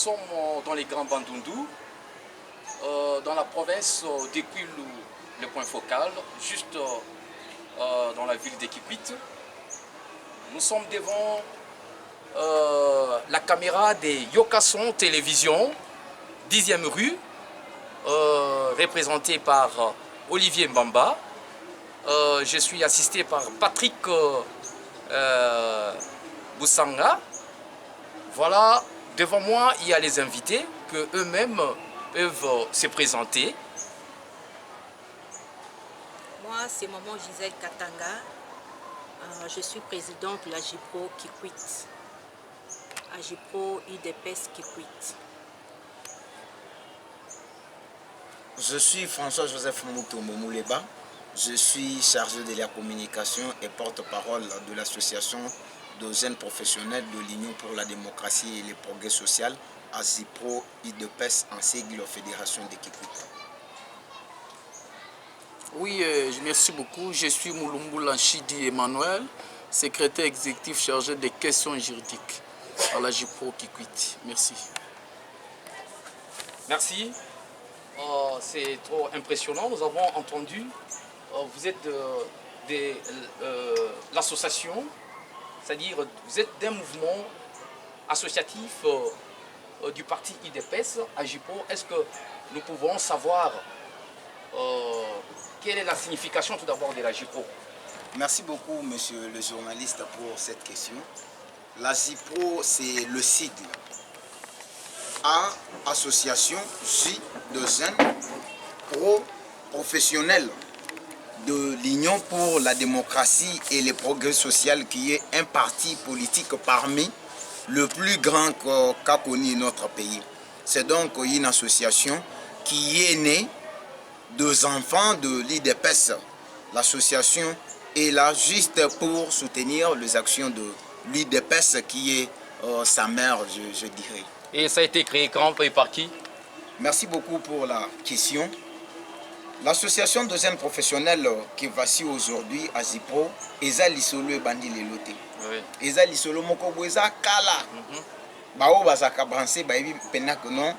sommes dans les Grands Bandundu, dans la province d'Ekwilu, le point focal, juste dans la ville d'Ekikwit. Nous sommes devant la caméra des Yokason Télévision, 10e rue, représentée par Olivier Mbamba. Je suis assisté par Patrick Boussanga. Voilà, devant moi, il y a les invités que eux-mêmes peuvent se présenter. Moi, c'est Maman Gisèle Katanga. Je suis présidente de la JPRO Kikwit. JPRO IDPS Kikwit. Je suis François-Joseph Moutombo Mouleba. Je suis chargé de la communication et porte-parole de l'association de jeunes professionnels de l'Union pour la démocratie et le progrès social, ASIPRO IDPS en sigle Fédération de Kikwit. Oui, merci beaucoup. Je suis Moulumbu Lanchidi Emmanuel, secrétaire exécutif chargé des questions juridiques à la JPRO Kikwit. Merci. Merci. C'est trop impressionnant. Nous avons entendu, vous êtes de l'association, c'est-à-dire vous êtes d'un mouvement associatif du parti IDPS à JPRO. Est-ce que nous pouvons savoir quelle est la signification tout d'abord de la JPRO? Merci beaucoup, monsieur le journaliste, pour cette question. La JPRO, c'est le sigle A, association J de jeunes professionnels de l'Union pour la démocratie et le progrès social, qui est un parti politique parmi le plus grand qu'a connu notre pays. C'est donc une association qui est née des enfants de l'IDPS. L'association est là juste pour soutenir les actions de l'IDPS qui est sa mère, je dirais. Et ça a été créé quand et par qui? Merci beaucoup pour la question. L'association de jeunes professionnels qui voici aujourd'hui à JPRO, Eza Lisolo et Bandi Lelote. Eza Lisolo Moko Boeza Kala. Bao Bazaka Brancé, Baïbi Penak non,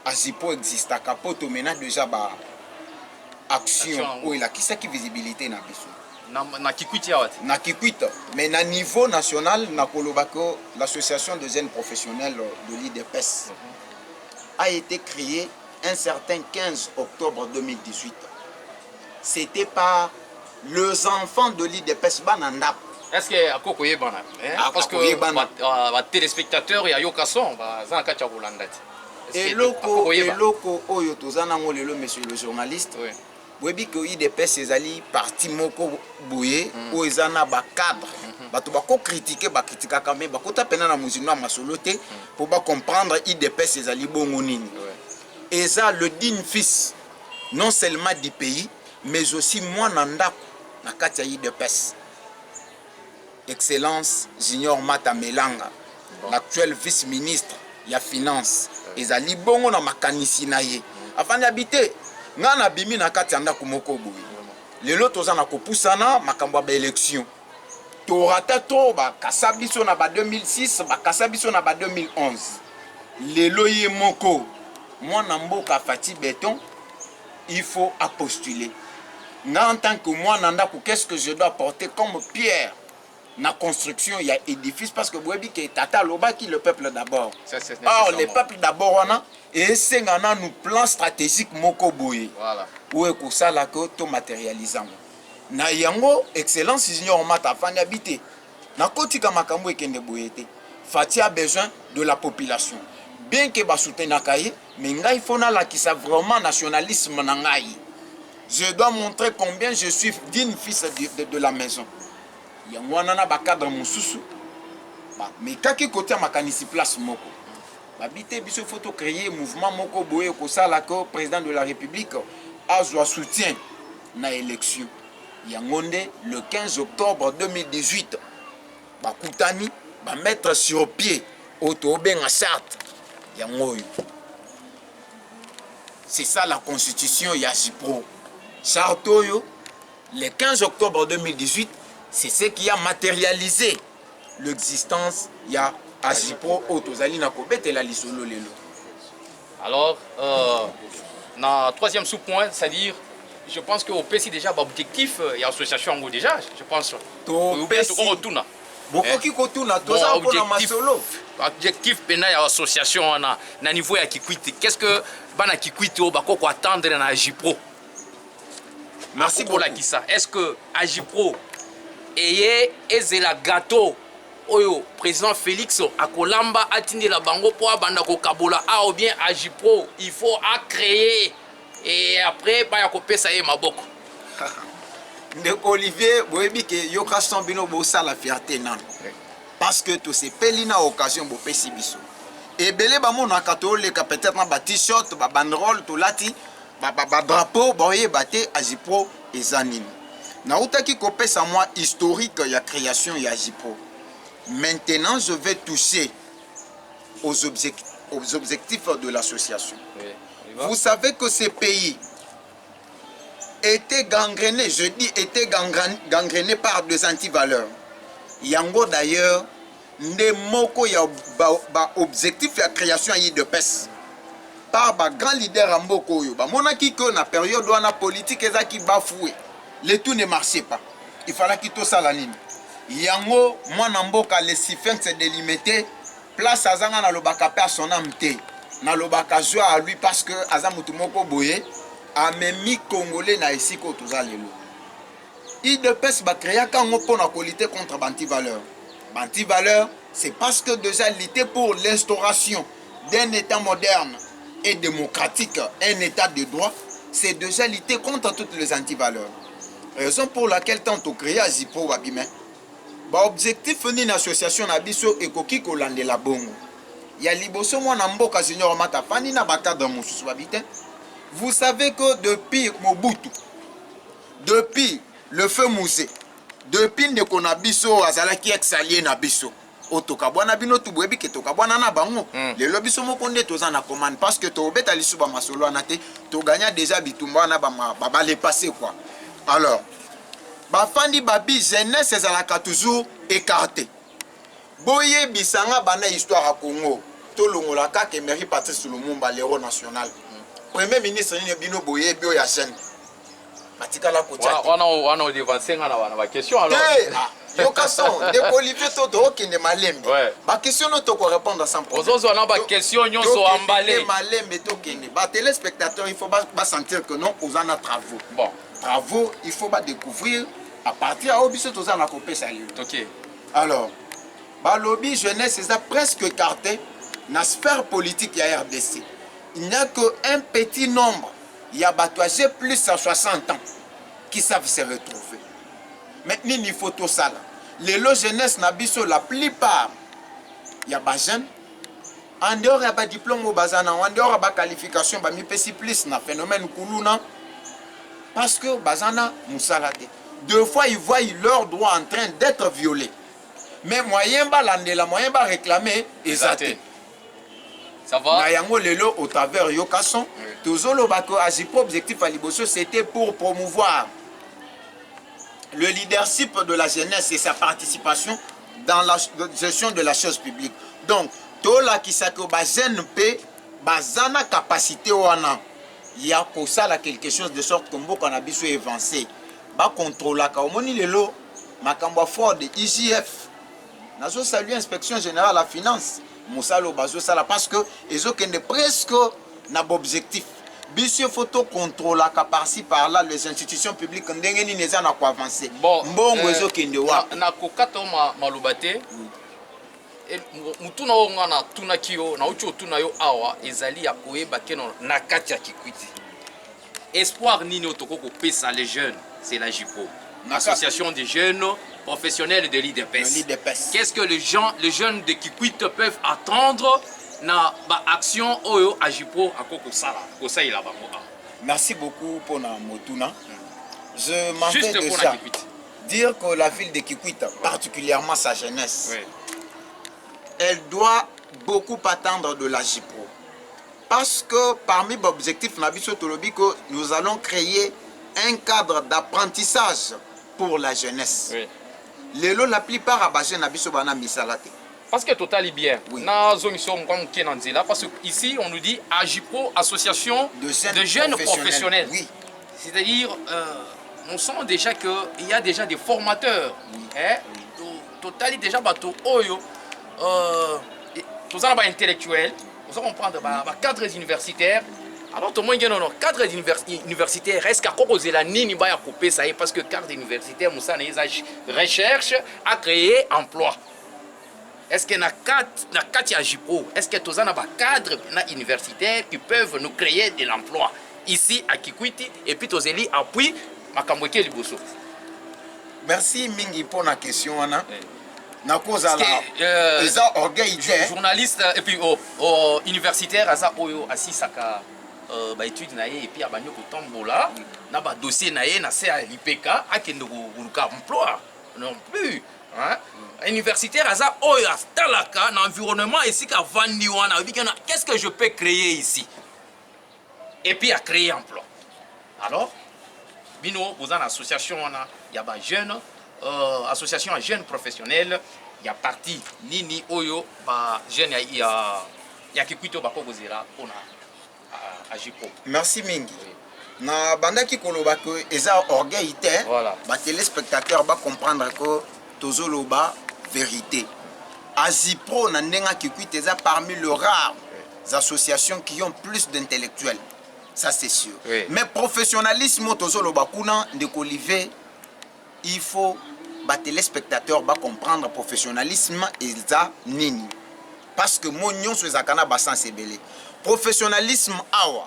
à JPRO existe. Kapoto mena déjà ba action. Oui, la qui visibilité na biso. Na Kikwit ya wat. Na Kikwit, mais na niveau national, na Kolobako, l'association de jeunes professionnels de l'IDPS a été créée un certain 15 octobre 2018. C'était par les enfants de l'IDPS Banandap. Est-ce que à Koko Yebana? Parce que les téléspectateurs et à Yokason, Zanakacha Rolandat. Et loko oyo tozana ngolelo, monsieur le journaliste. Webi que IDPS ezali parti moko boye o ezana ba cadre bato bako critiquer ba kritika kamé bako tapena na muzino masolo te pour ba comprendre IDPS ezali bongo nini. Eza le digne fils non seulement du pays mais aussi moi ndako na kati ya IDPS. Excellence Junior Mata Melanga, l'actuel vice-ministre ya finance, ezali bongo na makanisi na ye afin d'habiter. Ngana bimi na kati anda kumoko boye. Lelo tozana ko pusana makambo ba élection. Torata to ba kasabiso na ba 2006, ba kasabiso na ba 2011. Lelo ye moko mwana mboka Fati Béton, il faut postuler. Nga en tant que moi nanda ko qu'est-ce que je dois apporter comme pierre na construction il y a édifice, parce que boyebi ke tata loba qui le peuple d'abord. Or le peuple d'abord wana et c'est ngana nous plan stratégique moko boye. Voilà. Ou ko sala ko to matérialisant. Na yango excellence Junior Mata fani habité. Na kotika makambo ekende boyete. Fati a besoin de la population. Bien que ba soutenir kaye, mais ngai fona la qui sa vraiment nationalisme na ngai. Je dois montrer combien je suis digne fils de la maison. Yango wana ba cadre mususu. Ba mais kaki côté makanisi place moko. Babité biso photo créer mouvement moko boye ko sala ko président de la République a joie soutien na élection. Yangonde le 15 octobre 2018. Ba kutani ba mettre sur pied auto benga charte. Yango. C'est ça la constitution ya JPRO. Charte yo le 15 octobre 2018, c'est ce qui a matérialisé l'existence ya JPRO Otozali na kobete la lisolo lelo. Alors, dans le troisième sous-point, c'est-à-dire, je pense qu'au PSI déjà, objectif, il y a association en déjà, je pense. Ou bien tout retourne. Bokoki kotuna toza mpona masolo. Objectif pena ya association na niveau ya Kikwiti. Qu'est-ce que bana Kikwiti o bakoko attendre na Agipro? Merci pour la Kissa. Est-ce que Agipro eye ezela gâteau oyo président Félix akolamba atindi la bango po abanda ko kabola a ou bien Agipro il faut à créer et après ba ya kopesa ye maboko. Ndeko Olivier boyebi ke yoka sombino bosa la fierté nan. Parce que tout ces pelina occasion bo pesi biso. Et belé ba mona katole ka peut-être na ba t-shirt, ba banderole to lati, ba drapeau boye baté Agipro ezanini. Na utaki kopesa moi historique ya création ya Agipro. Maintenant, je vais toucher aux objectifs de l'association. Oui, vous savez que ces pays était gangréné, je dis était gangréné par des antivaleurs. Yango d'ailleurs, ne moko ya objectif de création de PES. Par ba grand leader en Mboko yo. Ba monaki que na période où on a politique ezaki bafoué. Le tout ne marchait pas. Il fallait qu'il tout ça la ligne. Yango mwana mboka le sifeng se délimité place azanga na lobaka pe son âme te. Na lobaka joie à lui parce que azamutu moko boye amemi congolais na esiko toza lelo. IDPS ba créa kango pona ko lutter contre banti-valeur. Banti-valeur, c'est parce que déjà lutter pour l'instauration d'un état moderne et démocratique, un état de droit, c'est déjà lutter contre toutes les anti-valeurs. Raison pour laquelle tant au créé Agipro Wabime. Ba objectif ni l'association na biso ekoki ko landela bongo. Ya liboso mwana mboka Junior Mata fani na bakadre mosusu babite. Vous savez que depuis Mobutu, depuis le feu Mouzé, depuis ndeko na biso azalaki ex-allié na biso, otoka bwana bino tubwebi ke toka bwana na bango. Lelo biso moko nde toza na commande parce que to beta lisu ba masolo anate to gagna déjà bitumba na ba les passer quoi. Alors, bafandi babi jeunesse ezalaka toujours écarté. Boye bisanga bana histoire à Congo. To longola ka ke Mairie Patrice Lumumba l'héros national. Premier ministre ni bino boye bio ya jeune. Batika la kotia. On devancer na ba question alors. Yo kason de Olivier Toto qui ne malembe. Ba question no to ko répondre à 100%. Ozozo na ba question nyonso emballé. Malembe to kene. Ba téléspectateurs il faut pas sentir que non aux en travaux. Bon. Travaux, il faut pas découvrir à partir de Obiso Toza na copé sérieux. OK. Alors, bah lobby jeunesse c'est presque écarté dans la sphère politique ya RDC. Il n'y a qu'un petit nombre, il y a batouagé plus de 60 ans qui savent se retrouver. Maintenant, il faut tout ça là. Les lots jeunesse na biso la plupart il y a des jeunes en dehors il y a pas diplôme au bazana, en dehors il y a pas qualification, ba mi pesi plus na phénomène kuluna. Parce que Bazana Moussalade, deux fois ils voient leur droit en train d'être violé. Mais moyen ba landela, moyen ba réclamer exacté. Ça va? Nayango lelo au travers Yokason, Tozolo Bako Agipro objectif à Liboso, c'était pour promouvoir le leadership de la jeunesse et sa participation dans la gestion de la chose publique. Donc, Tola Kisako Bazen P, Bazana capacité wana. Il y a pour ça là quelque chose de sorte que Mboko na biso avancé. Ba contrôle la kaomoni lelo makamba fort de IGF. Nazo saluer inspection générale la finance. Moussalo bazo sala parce que ezo kende presque na objectif. Biso photo contrôle la par-ci par-là les institutions publiques ndenge ni neza na ko avancer. Bon, mbongo ezo kende wa. Na kokata malubate. Mutuna onga na tuna kio na ucho tuna yo awa ezali ya koyeba keno na kati ya Kikwiti. Espoir nini otoko ko pesa les jeunes, c'est la Agipro. L'association des jeunes professionnels de l'IDPS. Qu'est-ce que les jeunes de Kikwiti peuvent attendre na ba action oyo Agipro akoko sala ko saila bango. Merci beaucoup pour na motuna. Je m'en vais juste déjà dire que la ville de Kikwiti, particulièrement sa jeunesse, elle doit beaucoup attendre de l'Agipro. Parce que parmi les objectifs, nous allons créer un cadre d'apprentissage pour la jeunesse. La plupart des jeunes ne parce que Total est bien. Oui. Parce que ici, on nous dit AJPO, Association de jeunes professionnels. Oui. C'est-à-dire, on sent déjà qu'il y a déjà des formateurs. Oui. Hein? Total est déjà bateau Oyo. Tous les intellectuels, nous allons prendre des cadres universitaires. Alors, tout le monde dit non, cadre universitaire, est-ce qu'il y a la nini à couper ça parce que cadre universitaire, nous avons recherche à créer emploi. Est-ce qu'il y a quatre AJPO? Est-ce que tous les cadres universitaires qui peuvent nous créer de l'emploi ici à Kikwiti et puis tous les appuis Makamweke Liboso? Merci Mingi pour la question, Anna. Na cause à la orgueil journaliste et puis universitaire à ça assis saka étude naé et puis à banyo kotambola na ba dossier naé na c'est à l'IPK à kendo ko emploi non plus hein universitaire à ça talaka na environnement ici ka vandi wana qu'est-ce que je peux créer ici et puis à créer emploi. Alors bino vous en association wana il y a ba jeunes association à jeunes professionnels, il y a parti nini oyo ba jeune ya Kikwito bako bozera pona AJPO. Merci Mingi. Na banda ki koloba que eza orgueil te. Voilà. Ba téléspectateurs ba comprendre que tozoloba vérité. AJPO na ndenga Kikwito eza parmi les rares associations qui ont plus d'intellectuels. Ça c'est sûr. Oui. Mais professionnalisme tozoloba kuna ndeko Olivier, il faut les téléspectateurs va comprendre professionnalisme et ça nini parce que mon nyon sur zakana bassan sebele professionnalisme awa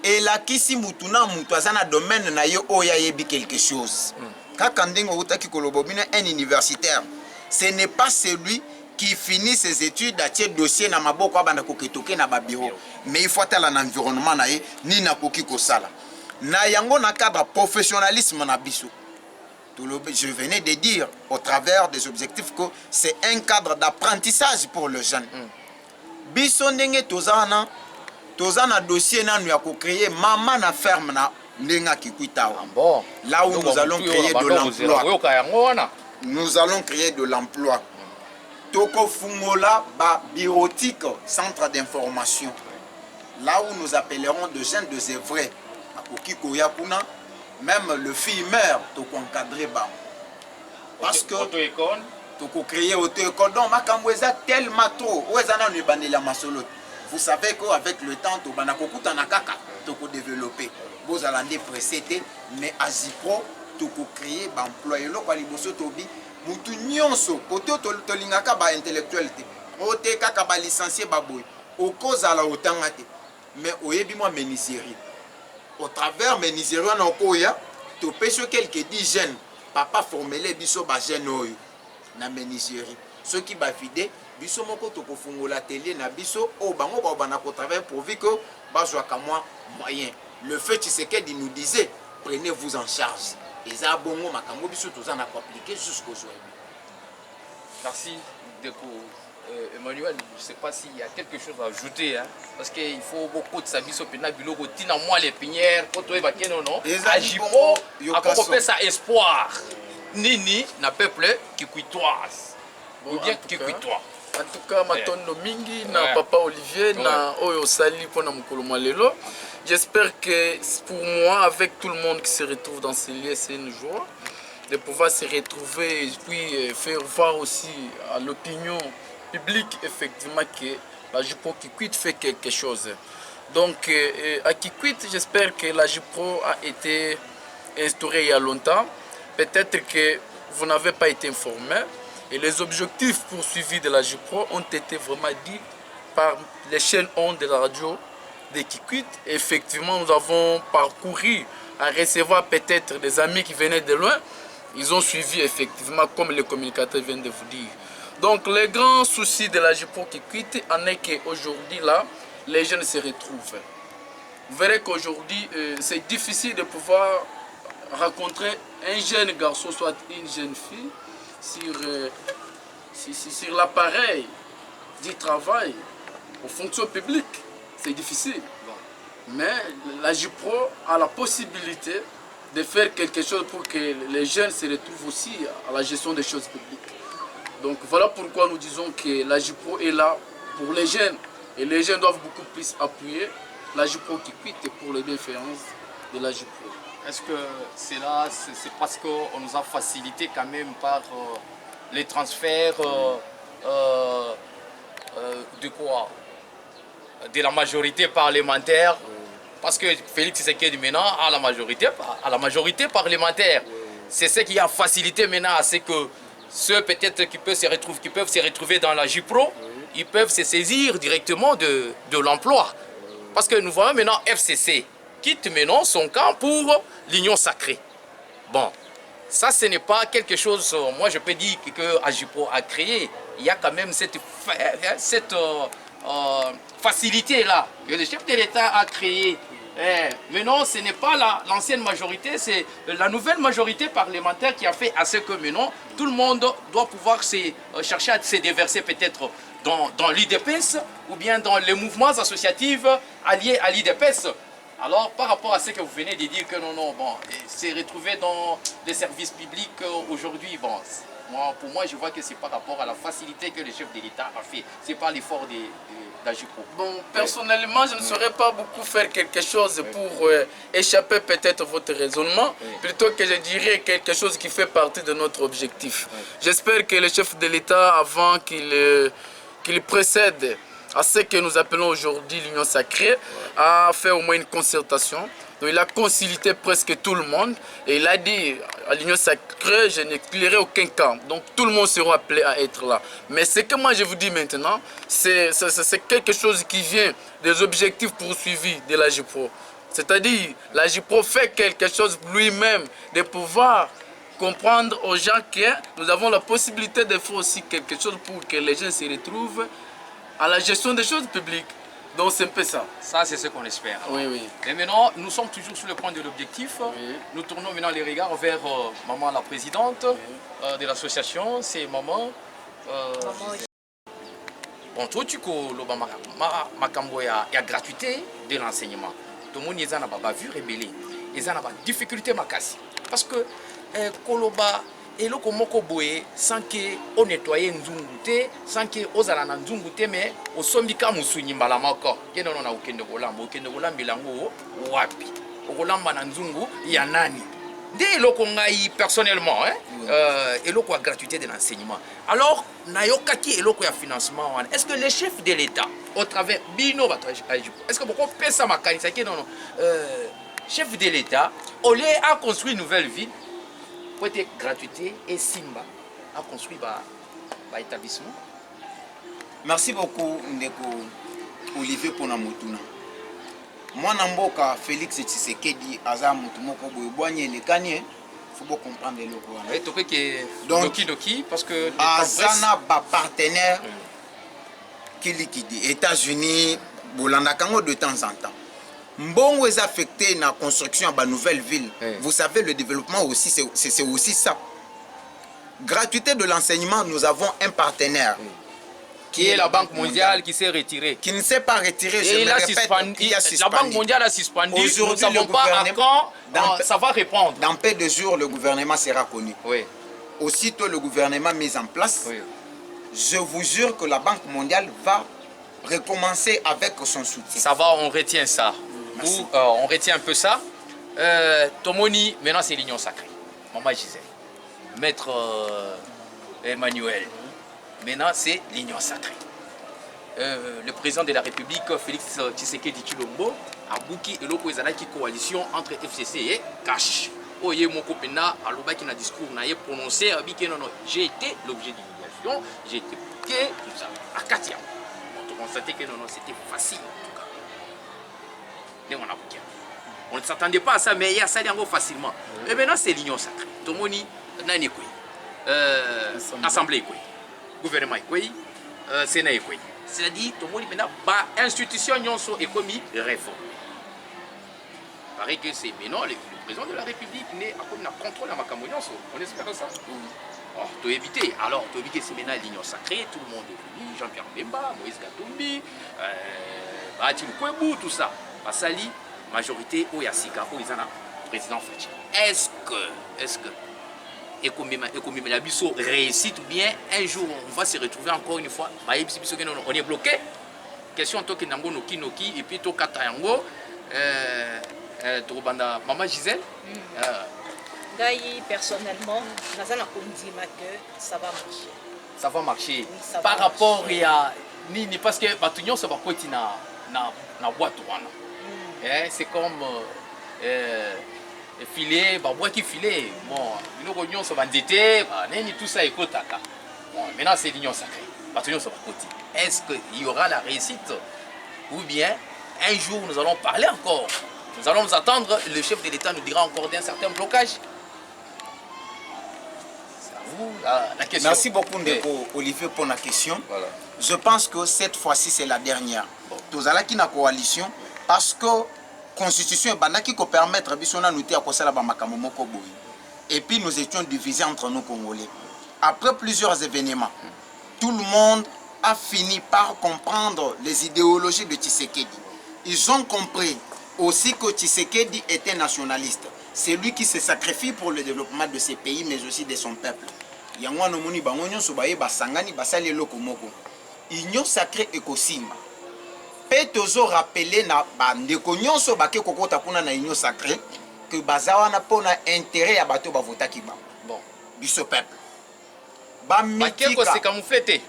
et la kisi mutuna mutazana domaine na yo oya yebi quelque chose kaka ndengo utaki kolobobina un universitaire ce n'est pas celui qui finit ses études à tiers dossier na maboko abanda koketoke na ba bureau mais il faut être dans l'environnement na ye ni na koki kosala na yango na cadre professionnalisme na biso. Je venais de dire au travers des objectifs que c'est un cadre d'apprentissage pour le jeune. Biso ndenge tozana dossier nanu ya ko créer maman na ferme na ndenga Kikwita. Bon. Là où nous allons créer de l'emploi. Nous allons créer de l'emploi. Toko fungola ba bureautique centre d'information. Là où nous appellerons de jeunes de zévrés. Akoki koya kuna. Même le film meurt, tu peux encadrer. Parce que tu peux créer auto-école. Donc, ma tellement trop. Vous savez qu'avec le temps, tu peux développer. Vous allez précéder, mais à Zipro, tu peux créer un emploi. Et là, tu nyonso, côté to lingaka ba intellectualité. Ote kaka ba licencié baboy. Au cause à la otangate. Mais oyebi moi meniseri. Au travers mes Nigériens en Koya, tu peux sur quelques dizaines, papa formé biso ba jeune oyo na Nigérie. Ceux qui ba fidé, biso moko to ko fungola télé na biso o bango ba bana ko travailler pourvu que ba joa ka moi moyen. Le fait Tshisekedi nous disait prenez-vous en charge. Et ça bongo makambo biso to za na ko appliquer jusqu'au jour. Merci Deko. Emmanuel, je ne sais pas s'il y a quelque chose à ajouter, hein, parce qu'il faut beaucoup de savis au pénal, biloko, tina moi les pinières, quand on évoque non, AJPO, à propos ça espoir, nini, na peuple qui cuitoise, ou bien qui cuitoise. En tout cas, matondo mingi na papa Olivier na oyo sali pona mukolo malelo. J'espère que pour moi, avec tout le monde qui se retrouve dans ces lieux, c'est une joie de pouvoir se retrouver et puis faire voir aussi à l'opinion public effectivement que la JPRO Kikwit fait quelque chose. Donc à Kikwit, j'espère que la JPRO a été instaurée il y a longtemps. Peut-être que vous n'avez pas été informé et les objectifs poursuivis de la JPRO ont été vraiment dit par les chaînes ondes de la radio de Kikwit. Effectivement, nous avons parcouru à recevoir peut-être des amis qui venaient de loin. Ils ont suivi effectivement comme le communicateur vient de vous dire. Donc le grand souci de la JPRO Kikwit en est qu'aujourd'hui là, les jeunes se retrouvent. Vous verrez qu'aujourd'hui, c'est difficile de pouvoir rencontrer un jeune garçon, soit une jeune fille, sur l'appareil du travail, aux fonctions publiques. C'est difficile. Mais la JPRO a la possibilité de faire quelque chose pour que les jeunes se retrouvent aussi à la gestion des choses publiques. Donc voilà pourquoi nous disons que la JPRO est là pour les jeunes. Et les jeunes doivent beaucoup plus appuyer la JPRO qui quitte pour les bienfayances de la JPRO. Est-ce que c'est là, c'est parce qu'on nous a facilité quand même par les transferts de quoi? De la majorité parlementaire? Parce que Félix Tshisekedi maintenant a la majorité parlementaire. C'est ce qui a facilité maintenant à ce que ceux peut-être qui peuvent se retrouver dans la JPRO, ils peuvent se saisir directement de l'emploi. Parce que nous voyons maintenant FCC quitte maintenant son camp pour l'Union sacrée. Bon, ça ce n'est pas quelque chose, moi je peux dire que AJPRO a créé. Il y a quand même cette facilité-là que le chef de l'État a créé. Mais non, ce n'est pas l'ancienne majorité, c'est la nouvelle majorité parlementaire qui a fait à ce que maintenant, tout le monde doit pouvoir chercher à se déverser peut-être dans l'IDPS ou bien dans les mouvements associatifs alliés à l'IDPS. Alors, par rapport à ce que vous venez de dire que non, bon, c'est retrouvé dans les services publics aujourd'hui, bon, pour moi, je vois que c'est par rapport à la facilité que le chef de l'État a fait. C'est pas l'effort de la JPRO. Bon, personnellement, je ne saurais pas beaucoup faire quelque chose pour échapper peut-être à votre raisonnement, plutôt que je dirais quelque chose qui fait partie de notre objectif. J'espère que le chef de l'État, avant qu'il précède à ce que nous appelons aujourd'hui l'Union sacrée, a fait au moins une concertation. Donc il a consulté presque tout le monde et il a dit à l'Union sacrée, je n'exclurai aucun cas. Donc tout le monde sera appelé à être là. Mais ce que moi je vous dis maintenant, c'est quelque chose qui vient des objectifs poursuivis de la JPRO. C'est-à-dire, la JPRO fait quelque chose lui-même de pouvoir comprendre aux gens que nous avons la possibilité de faire aussi quelque chose pour que les gens se retrouvent à la gestion des choses publiques. Donc c'est un peu ça. Ça, c'est ce qu'on espère. Oui, oui. Et maintenant, nous sommes toujours sur le point de l'objectif. Oui. Nous tournons maintenant les regards vers maman la présidente de l'association. C'est maman. Bon, toi, tu connais la gratuité de l'enseignement. Tout le monde est en bavure rebelle. Ils ont des difficultés makasi. Parce que Koloba et le komoko boye sans que on nettoie nzungute, sans que ozala na nzungute mais osombika musunyi mbala moko. Keno na ukende kolamba bilango wapi. Okolamba na nzungu ya nani. Dès eloko ngai personnellement eloko gratuité de l'enseignement. Alors nayokaki eloko ya financement wana. Est-ce que les chefs de l'État au travers bino est-ce que beaucoup pesa makanisa ke non chef de l'État au lieu à construire une nouvelle ville pour être gratuité et Simba a construit un établissement. Merci beaucoup Ndeko Olivier Ponamotuna. Moi Namboka Félix Tshisekedi aza mutu moko boye boanye lekanie faut bien comprendre le quoi. Oui, tu peux que Doki parce que azana ba partenaire qui liquide États-Unis bolanda kango de temps en temps. Mbongo est affecté dans la construction de la nouvelle ville. Vous savez, le développement aussi, c'est aussi ça. Gratuité de l'enseignement, nous avons un partenaire. Qui est la Banque mondiale qui s'est retirée. Qui ne s'est pas retirée, et la Banque mondiale a suspendu. Nous ne savons pas à quand ça va répondre. Dans peu de jours, le gouvernement sera connu. Oui. Aussitôt le gouvernement mis en place, je vous jure que la Banque mondiale va recommencer avec son soutien. Ça va, on retient ça. On retient un peu ça. Tomoni, maintenant c'est l'Union sacrée. Maman Gisèle. Maître Emmanuel. Maintenant c'est l'Union sacrée. Le président de la République, Félix Tshisekedi Tshilombo, a bouqué une coalition entre FCC et CASH. Oye mon copain a l'obaki na discours na prononcé j'ai été l'objet d'humiliation, j'ai été bouqué, tout ça. À Katia. On a constaté que non, c'était facile en tout cas. On ne s'attendait pas à ça, mais il y a ça facilement. Et maintenant, c'est l'Union sacrée. Tout le monde est Assemblée, gouvernement, Sénat. C'est-à-dire, tout le monde maintenant, institution est commis réforme. Il paraît que c'est maintenant le président de la République n'est à contrôle à Makambo. On espère ça. Oh, tu éviter. Alors, tu éviter, c'est maintenant l'Union sacrée. Tout le monde est venu. Jean-Pierre Bemba, Moïse Katumbi, Bati Lukwebo, tout ça. Basali, majorité, Oyasika, Oyazana, président Fachi. Est-ce que et comme la biso réussite ou bien un jour on va se retrouver encore une fois on est bloqué question en tant que nango noki et puis to kata yango banda maman Gisèle Gaï, personnellement, je que ça va marcher. Ça va marcher. Oui, ça par va rapport marcher. à ni parce que Batunion ça va côté na boîte c'est comme filet boîte qui filet bon le rognon ça va endetté tout ça est kotaka bon maintenant c'est l'union sacrée Batunion ça va côté est-ce qu'il y aura la réussite ou bien un jour nous allons parler encore nous allons nous attendre le chef de l'État nous dira encore d'un certain blocage. La question. Merci beaucoup Ndeko Olivier pour la question. Voilà. Je pense que cette fois-ci c'est la dernière. Tous allons qui na coalition parce que constitution bandaki ko permettre bisona nous à kosala ba makambo moko boy. Et puis nous étions divisés entre nous Congolais. Après plusieurs événements, tout le monde a fini par comprendre les idéologies de Tshisekedi. Ils ont compris aussi que Tshisekedi était nationaliste. C'est lui qui se sacrifie pour le développement de ses pays mais aussi de son peuple. Yango no moni bango nyonso baye basangani basali eloko moko. Union sacrée ekosimba. Pe tozo rappeler na bandeko nyonso bake kokota kuna na union sacrée que bazawa na pona intérêt ya bato bavotaki ba. Bon, biso peuple. Ba mikiko c'est camouflé.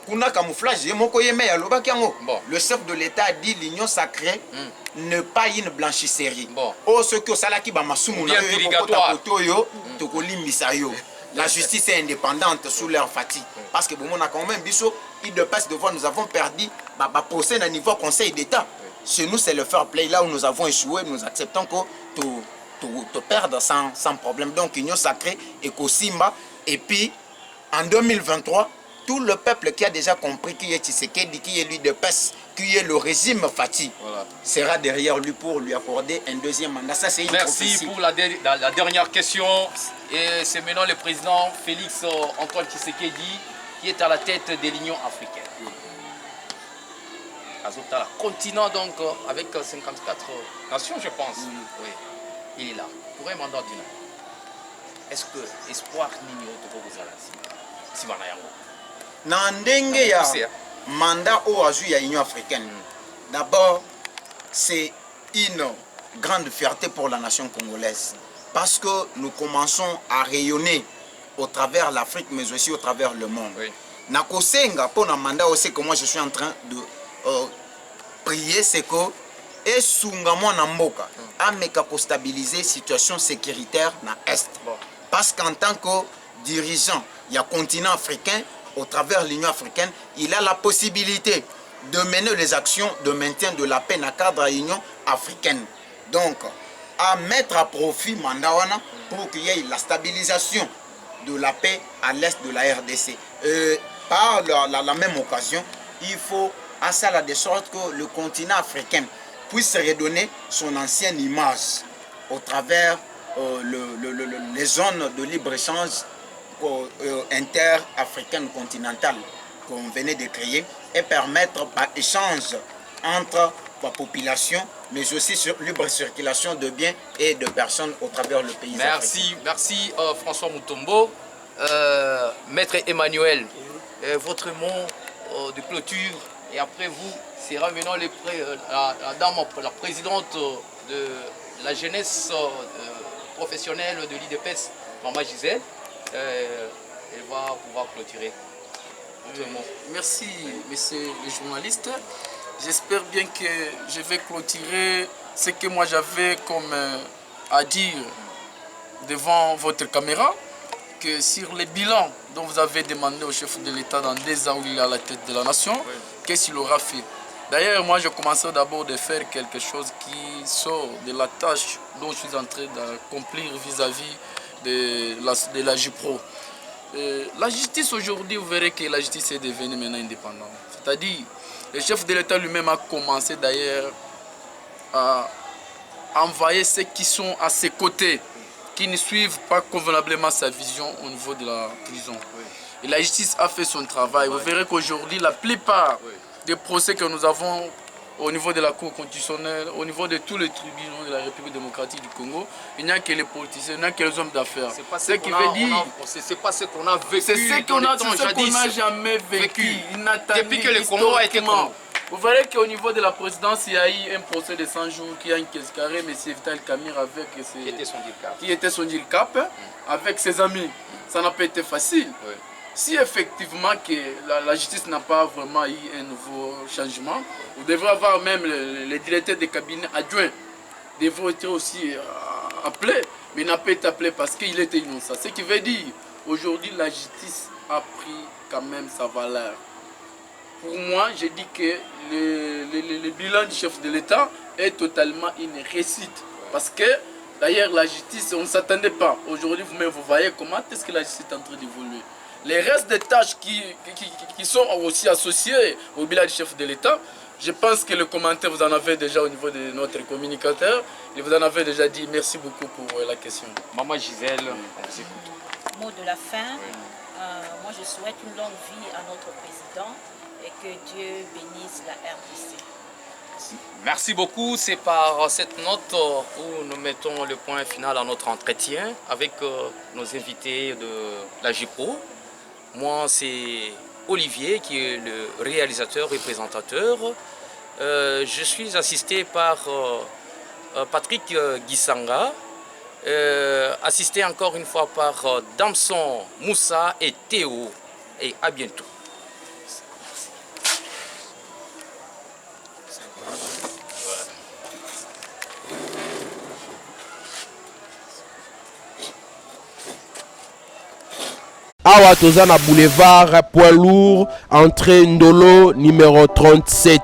Kuna camouflage moko yeme ya lobaki yango. Bon. Le chef de l'État a dit l'union sacrée ne pas une blanchisserie. Bon. Oh ce que salaki ba masumu na yo kokota poto yo tokolimbisa yo. La justice est indépendante sous leur fatigue. Parce que bon, on a quand même biso, il de passe devant, nous avons perdu procès à niveau conseil d'État. Chez nous, c'est le fair play. Là où nous avons échoué, nous acceptons que te perdre sans problème. Donc, Union sacrée et Kosimba. Et puis, en 2023, tout le peuple qui a déjà compris qui est Tshisekedi, qui est lui de PES, qui est le régime Fati, sera derrière lui pour lui accorder un deuxième mandat. Ça, c'est une Merci prophétie. pour la dernière question. Et c'est maintenant le président Félix Antoine Tshisekedi qui est à la tête de l'Union africaine. Azotala, continent donc avec 54 nations, je pense. Oui. Il est là. Pour un mandat d'une année. Est-ce que espoir Nino Tokobozala Simanayango na ndenge ya mandat au azui ya Union africaine. D'abord, c'est une grande fierté pour la nation congolaise parce que nous commençons à rayonner au travers l'Afrique mais aussi au travers le monde. Oui. Na kosenga pour na mandat aussi que moi je suis en train de prier c'est que et sunga mwana mboka ameka ko stabiliser situation sécuritaire na est. Parce qu'en tant que dirigeant il y a continent africain au travers de l'Union africaine, il a la possibilité de mener les actions de maintien de la paix dans le cadre de l'Union africaine. Donc, à mettre à profit Mandawana pour qu'il y ait la stabilisation de la paix à l'est de la RDC. Par la même occasion, il faut à ça de sorte que le continent africain puisse redonner son ancienne image au travers les zones de libre-échange inter-africaine continentale qu'on venait de créer et permettre l'échange entre la population mais aussi sur libre circulation de biens et de personnes au travers le pays. Merci François Mutombo. Maître Emmanuel, votre mot de clôture et après vous sera maintenant la présidente de la jeunesse professionnelle de l'IDPS, Maman Gisèle. Elle va pouvoir clôturer. Merci, messieurs les journalistes. J'espère bien que je vais clôturer ce que moi j'avais comme à dire devant votre caméra, que sur les bilans dont vous avez demandé au chef de l'État dans 2 ans où il est à la tête de la nation, qu'est-ce qu'il aura fait. D'ailleurs, moi je commencerai d'abord de faire quelque chose qui sort de la tâche dont je suis en train d'accomplir vis-à-vis de la JPRO. La justice aujourd'hui, vous verrez que la justice est devenue maintenant indépendante. C'est-à-dire, le chef de l'État lui-même a commencé d'ailleurs à envoyer ceux qui sont à ses côtés, qui ne suivent pas convenablement sa vision au niveau de la prison. Et la justice a fait son travail. Vous verrez qu'aujourd'hui, la plupart des procès que nous avons au niveau de la Cour constitutionnelle, au niveau de tous les tribunaux de la République démocratique du Congo, il n'y a que les politiciens, il n'y a que les hommes d'affaires. C'est pas ce qu'on a vécu. C'est ce qu'on n'a jamais vécu. Depuis que le Congo a été Congo. Vous voyez qu'au niveau de la présidence, il y a eu un procès de 100 jours qui a incarcéré M. Vital Kamir avec qui était son deal cap, avec ses amis. Ça n'a pas été facile. Oui. Si effectivement que la justice n'a pas vraiment eu un nouveau changement, vous devrez avoir même les directeurs des cabinets adjoints devraient être aussi appelés, mais il n'a pas été appelé parce qu'il était innocent. Ce qui veut dire, aujourd'hui, la justice a pris quand même sa valeur. Pour moi, je dis que le bilan du chef de l'État est totalement une réussite. Parce que, d'ailleurs, la justice, on ne s'attendait pas. Aujourd'hui, vous-même, vous voyez comment est-ce que la justice est en train d'évoluer. Les restes des tâches qui sont aussi associées au bilan du chef de l'État, je pense que le commentaire, vous en avez déjà au niveau de notre communicateur. Et vous en avez déjà dit. Merci beaucoup pour la question. Maman Gisèle, on vous écoute. Mot de la fin. Moi, je souhaite une longue vie à notre président et que Dieu bénisse la RDC. Merci beaucoup. C'est par cette note où nous mettons le point final à notre entretien avec nos invités de la JPRO. Moi, c'est Olivier qui est le réalisateur et présentateur. Je suis assisté par Patrick Gisanga, assisté encore une fois par Damson, Moussa et Théo. Et à bientôt. Awa toza na boulevard Poids Lourd, entrée Ndolo numéro 37.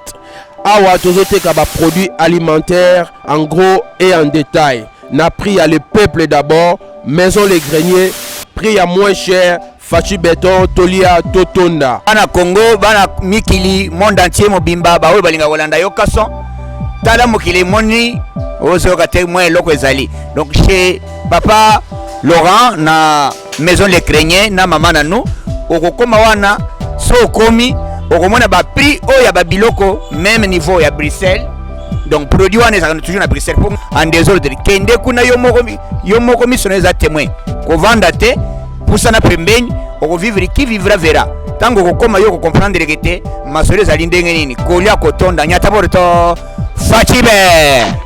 Awa tozoteka ba produits alimentaires en gros et en détail. Na prix à le peuple d'abord, maison les greniers, prix à moins cher, Fachi Béton, Tolia, Totonda. Bana Congo, bana Mikili, monde entier mobimba, ba oyo balinga kolanda yo kaso. Tala mokili moni, ozo kate moins loko ezali. Donc chez papa Laurent na maison les craignés na mama na nous okokoma wana so komi okomona ba prix oya ba biloko même niveau ya Bruxelles. Donc produit wana ezaka toujours na Bruxelles pour en désordre kende kuna yo moko misoneza témoin ko vanda te pusana pembeni oko vivre qui vivra verra tango okokoma yo ko comprendre que te masolo ezali ndenge nini kolia kotonda nyata porto Fachibe.